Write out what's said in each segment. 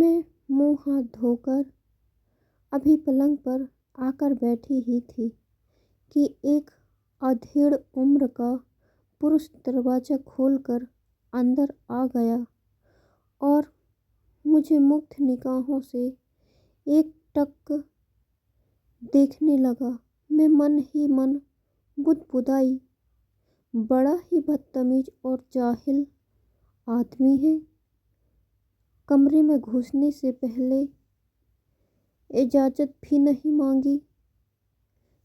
मैं मुंह हाथ धोकर अभी पलंग पर आकर बैठी ही थी कि एक अधेड़ उम्र का पुरुष दरवाज़ा खोलकर अंदर आ गया और मुझे मुग्ध निगाहों से एक टक देखने लगा। मैं मन ही मन बुदबुदाई, बड़ा ही बदतमीज और जाहिल आदमी है। कमरे में घुसने से पहले इजाज़त भी नहीं मांगी।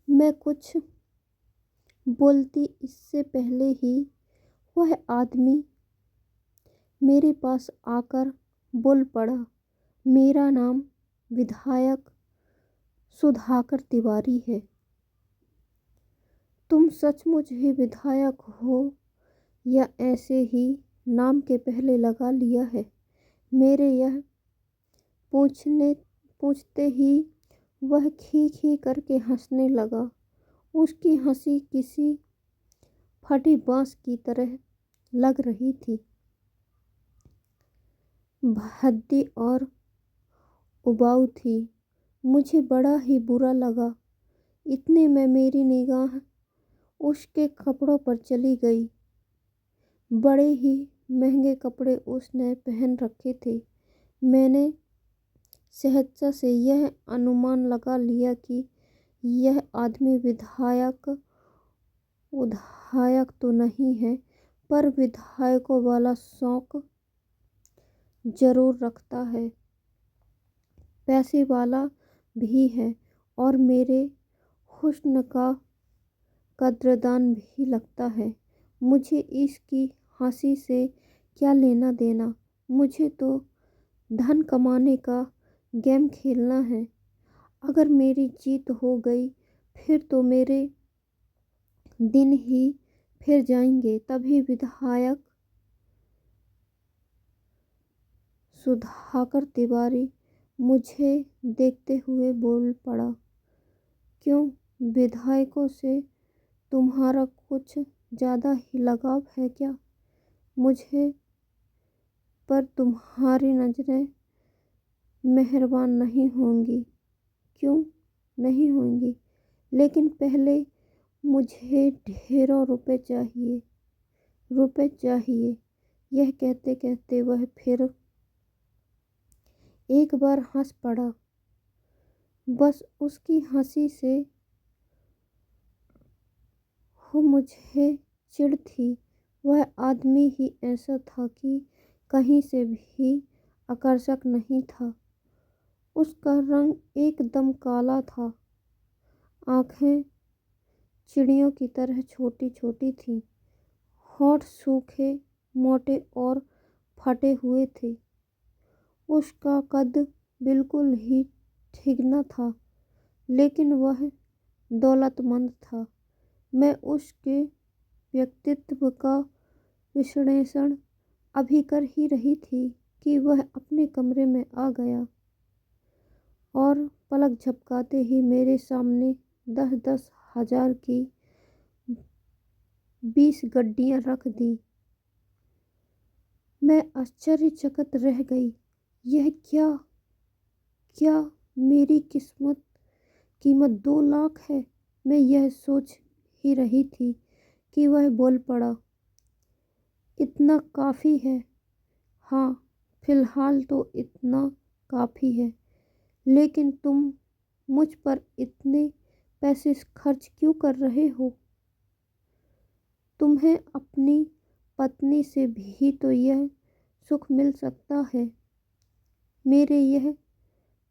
मैं कुछ बोलती इससे पहले ही वह आदमी मेरे पास आकर बोल पड़ा, मेरा नाम विधायक सुधाकर तिवारी है। तुम सचमुच ही विधायक हो या ऐसे ही नाम के पहले लगा लिया है? मेरे यह पूछते ही वह खी खी करके हंसने लगा। उसकी हंसी किसी फटी बांस की तरह लग रही थी, भद्दी और उबाऊ थी। मुझे बड़ा ही बुरा लगा। इतने में मेरी निगाह उसके कपड़ों पर चली गई। बड़े ही महंगे कपड़े उसने पहन रखे थे। मैंने सहजता से यह अनुमान लगा लिया कि यह आदमी विधायक तो नहीं है, पर विधायकों वाला शौक जरूर रखता है, पैसे वाला भी है और मेरे हुस्न का कद्रदान भी लगता है। मुझे इसकी हंसी से क्या लेना देना? मुझे तो धन कमाने का गेम खेलना है। अगर मेरी जीत हो गई फिर तो मेरे दिन ही फिर जाएंगे। तभी विधायक सुधाकर तिवारी मुझे देखते हुए बोल पड़ा, क्यों, विधायकों से तुम्हारा कुछ ज़्यादा ही लगाव है क्या? मुझे पर तुम्हारी नज़रें मेहरबान नहीं होंगी। क्यों नहीं होंगी? लेकिन पहले मुझे ढेरों रुपए चाहिए। यह कहते कहते वह फिर एक बार हंस पड़ा। बस उसकी हंसी से मुझे चिढ़ थी। वह आदमी ही ऐसा था कि कहीं से भी आकर्षक नहीं था। उसका रंग एकदम काला था। आँखें चिड़ियों की तरह छोटी छोटी थीं। होंठ सूखे, मोटे और फटे हुए थे। उसका कद बिल्कुल ही ठीक न था, लेकिन वह दौलतमंद था। मैं उसके व्यक्तित्व का विश्लेषण अभी कर ही रही थी कि वह अपने कमरे में आ गया और पलक झपकाते ही मेरे सामने 10-10 हजार की 20 गड्डियां रख दी। मैं आश्चर्यचकित रह गई। यह क्या मेरी कीमत 2 लाख है? मैं यह सोच ही रही थी कि वह बोल पड़ा, इतना काफ़ी है। हाँ, फिलहाल तो इतना काफ़ी है, लेकिन तुम मुझ पर इतने पैसे खर्च क्यों कर रहे हो? तुम्हें अपनी पत्नी से भी तो यह सुख मिल सकता है। मेरे यह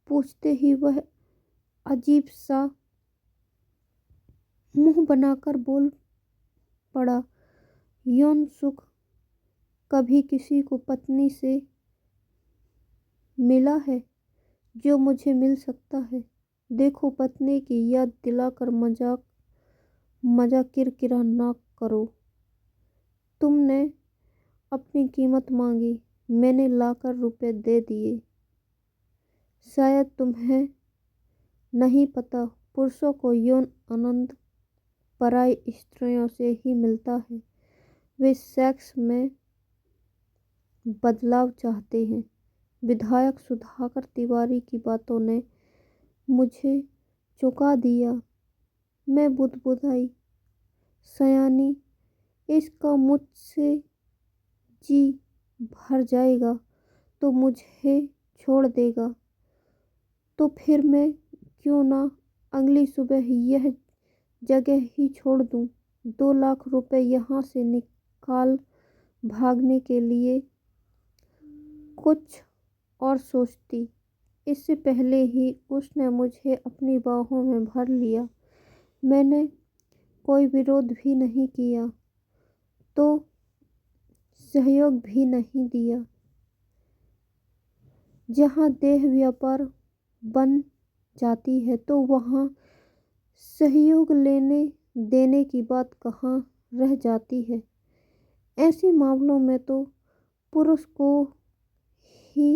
पूछते ही वह अजीब सा मुंह बनाकर बोल पड़ा, यौन सुख कभी किसी को पत्नी से मिला है जो मुझे मिल सकता है? देखो, पत्नी की याद दिलाकर मजाक किरकिरा ना करो। तुमने अपनी कीमत मांगी, मैंने लाकर रुपए दे दिए। शायद तुम्हें नहीं पता, पुरुषों को यौन आनंद पराई स्त्रियों से ही मिलता है। वे सेक्स में बदलाव चाहते हैं, विधायक सुधाकर तिवारी की बातों ने मुझे चौंका दिया। मैं बुदबुदाई, सयानी, इसका मुझसे जी भर जाएगा तो मुझे छोड़ देगा, तो फिर मैं क्यों ना अगली सुबह यह जगह ही छोड़ दूं। 2 लाख रुपए यहाँ से निकाल भागने के लिए कुछ और सोचती। इससे पहले ही उसने मुझे अपनी बाहों में भर लिया। मैंने कोई विरोध भी नहीं किया तो सहयोग भी नहीं दिया। जहाँ देह व्यापार बन जाती है तो वहाँ सहयोग लेने देने की बात कहाँ रह जाती है। ऐसे मामलों में तो पुरुष को ही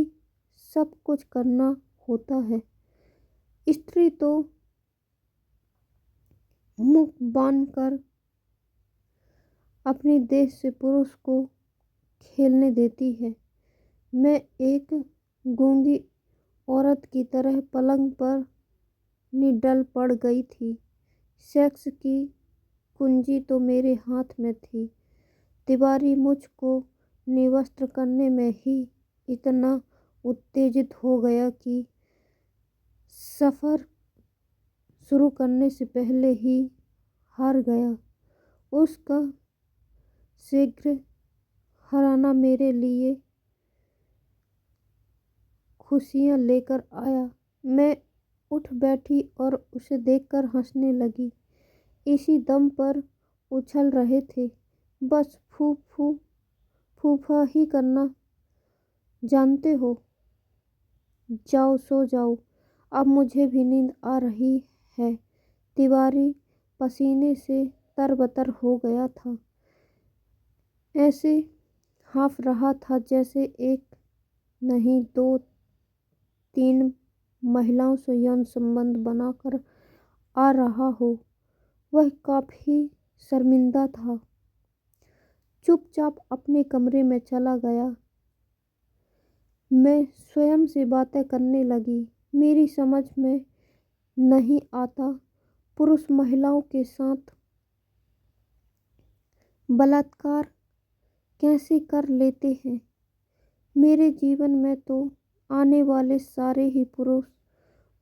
सब कुछ करना होता है। स्त्री तो मुख बांधकर अपने देश से पुरुष को खेलने देती है। मैं एक गूंगी औरत की तरह पलंग पर निडल पड़ गई थी। सेक्स की कुंजी तो मेरे हाथ में थी। तिवारी मुझको निवस्त्र करने में ही इतना उत्तेजित हो गया कि सफ़र शुरू करने से पहले ही हार गया। उसका शीघ्र हराना मेरे लिए खुशियाँ लेकर आया। मैं उठ बैठी और उसे देखकर हंसने लगी। इसी दम पर उछल रहे थे। बस फूफा ही करना जानते हो। जाओ सो जाओ, अब मुझे भी नींद आ रही है। तिवारी पसीने से तरबतर हो गया था। ऐसे हाँफ रहा था जैसे एक नहीं 2-3 महिलाओं से यौन संबंध बनाकर आ रहा हो। वह काफी शर्मिंदा था। चुपचाप अपने कमरे में चला गया। मैं स्वयं से बातें करने लगी। मेरी समझ में नहीं आता पुरुष महिलाओं के साथ बलात्कार कैसे कर लेते हैं। मेरे जीवन में तो आने वाले सारे ही पुरुष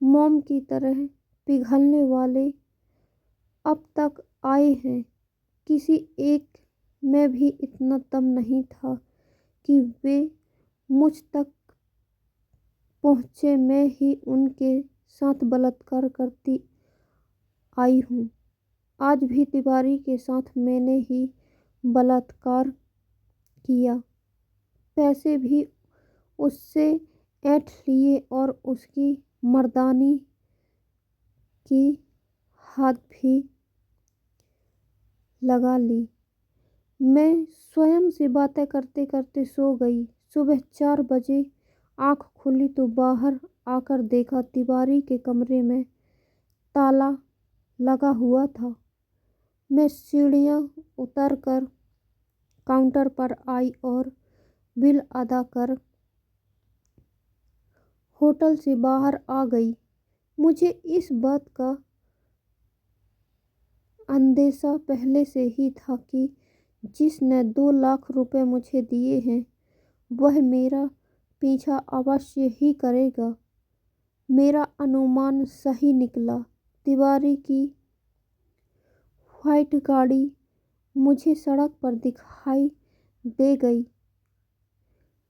मोम की तरह पिघलने वाले अब तक आए हैं। किसी एक में भी इतना दम नहीं था कि वे मुझ तक पहुँचे। मैं ही उनके साथ बलात्कार करती आई हूँ। आज भी तिवारी के साथ मैंने ही बलात्कार किया। पैसे भी उससे ऐंठ लिए और उसकी मर्दानी की हाथ भी लगा ली। मैं स्वयं से बातें करते करते सो गई। सुबह 4 बजे आँख खुली तो बाहर आकर देखा तिवारी के कमरे में ताला लगा हुआ था। मैं सीढ़ियाँ उतरकर काउंटर पर आई और बिल अदा कर होटल से बाहर आ गई। मुझे इस बात का अंदेशा पहले से ही था कि जिसने 2 लाख रुपए मुझे दिए हैं वह मेरा पीछा अवश्य ही करेगा। मेरा अनुमान सही निकला। तिवारी की व्हाइट गाड़ी मुझे सड़क पर दिखाई दे गई।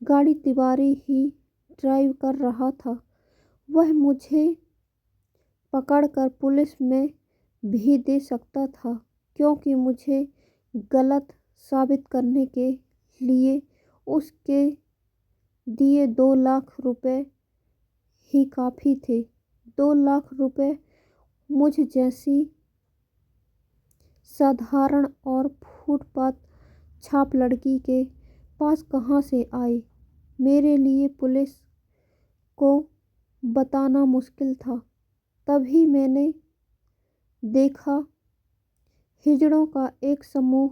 गाड़ी तिवारी ही ड्राइव कर रहा था। वह मुझे पकड़कर पुलिस में भी दे सकता था, क्योंकि मुझे गलत साबित करने के लिए उसके दिए 2 लाख रुपए ही काफ़ी थे। 2 लाख रुपए मुझ जैसी साधारण और फुटपाथ छाप लड़की के पास कहाँ से आए। मेरे लिए पुलिस को बताना मुश्किल था। तभी मैंने देखा हिजड़ों का एक समूह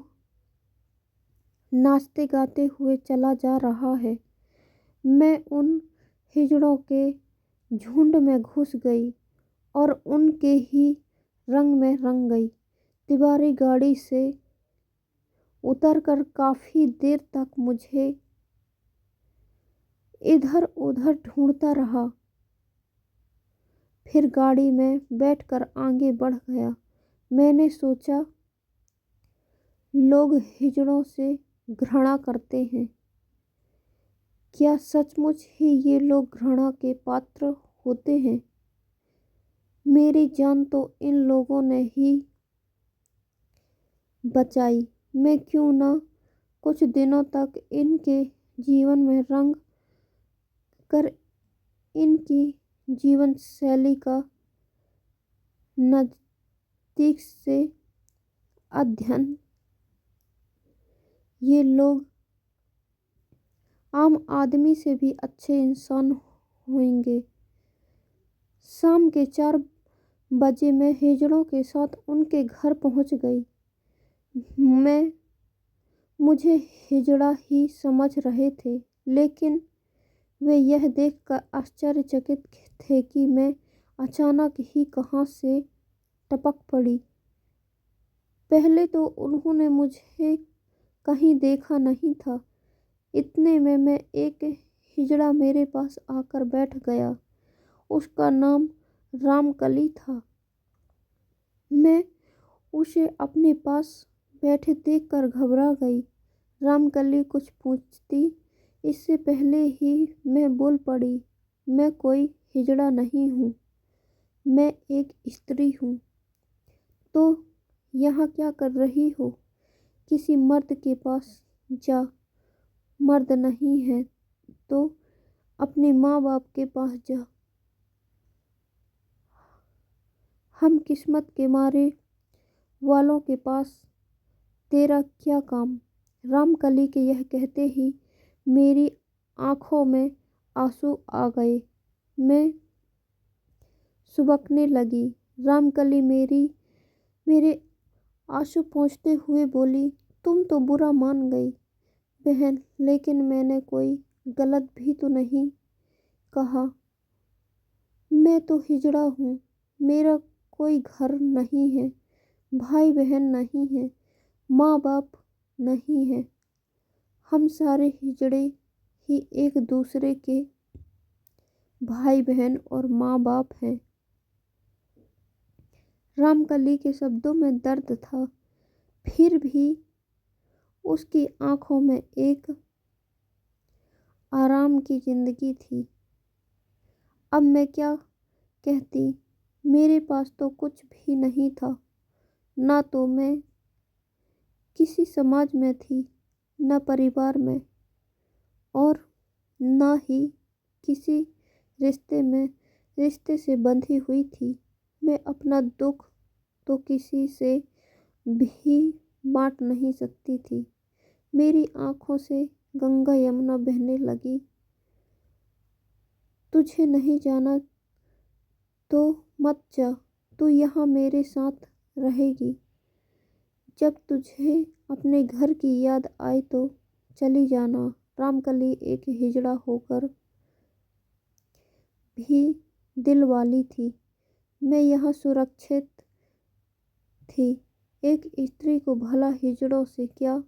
नाचते गाते हुए चला जा रहा है। मैं उन हिजड़ों के झुंड में घुस गई और उनके ही रंग में रंग गई। तिवारी गाड़ी से उतरकर काफी देर तक मुझे इधर उधर ढूंढता रहा, फिर गाड़ी में बैठकर आगे बढ़ गया। मैंने सोचा, लोग हिजड़ों से घृणा करते हैं। क्या सचमुच ही ये लोग घृणा के पात्र होते हैं? मेरी जान तो इन लोगों ने ही बचाई। मैं क्यों ना कुछ दिनों तक इनके जीवन में रंग कर इनकी जीवन शैली का नज़दीक से अध्ययन। ये लोग आम आदमी से भी अच्छे इंसान होंगे। शाम के 4 बजे मैं हिजड़ों के साथ उनके घर पहुंच गई। मुझे हिजड़ा ही समझ रहे थे, लेकिन वे यह देखकर आश्चर्यचकित थे कि मैं अचानक ही कहाँ से टपक पड़ी। पहले तो उन्होंने मुझे कहीं देखा नहीं था। इतने में मैं एक हिजड़ा मेरे पास आकर बैठ गया। उसका नाम रामकली था। मैं उसे अपने पास बैठे देखकर घबरा गई। रामकली कुछ पूछती इससे पहले ही मैं बोल पड़ी, मैं कोई हिजड़ा नहीं हूँ, मैं एक स्त्री हूँ। तो यहाँ क्या कर रही हो? किसी मर्द के पास जा। मर्द नहीं है तो अपने माँ बाप के पास जा। हम किस्मत के मारे वालों के पास तेरा क्या काम? रामकली के यह कहते ही मेरी आंखों में आंसू आ गए। मैं सुबकने लगी। रामकली मेरे आंसू पोंछते हुए बोली, तुम तो बुरा मान गई बहन, लेकिन मैंने कोई गलत भी तो नहीं कहा। मैं तो हिजड़ा हूँ। मेरा कोई घर नहीं है, भाई बहन नहीं है, माँ बाप नहीं है। हम सारे हिजड़े ही एक दूसरे के भाई बहन और माँ बाप हैं। रामकली के शब्दों में दर्द था, फिर भी उसकी आंखों में एक आराम की जिंदगी थी। अब मैं क्या कहती? मेरे पास तो कुछ भी नहीं था। ना तो मैं किसी समाज में थी, न परिवार में, और न ही किसी रिश्ते से बंधी हुई थी। मैं अपना दुख तो किसी से भी बांट नहीं सकती थी। मेरी आंखों से गंगा यमुना बहने लगी। तुझे नहीं जाना तो मत जा, तू यहाँ मेरे साथ रहेगी। जब तुझे अपने घर की याद आए तो चली जाना। रामकली एक हिजड़ा होकर भी दिल वाली थी। मैं यहाँ सुरक्षित थी। एक स्त्री को भला हिजड़ों से क्या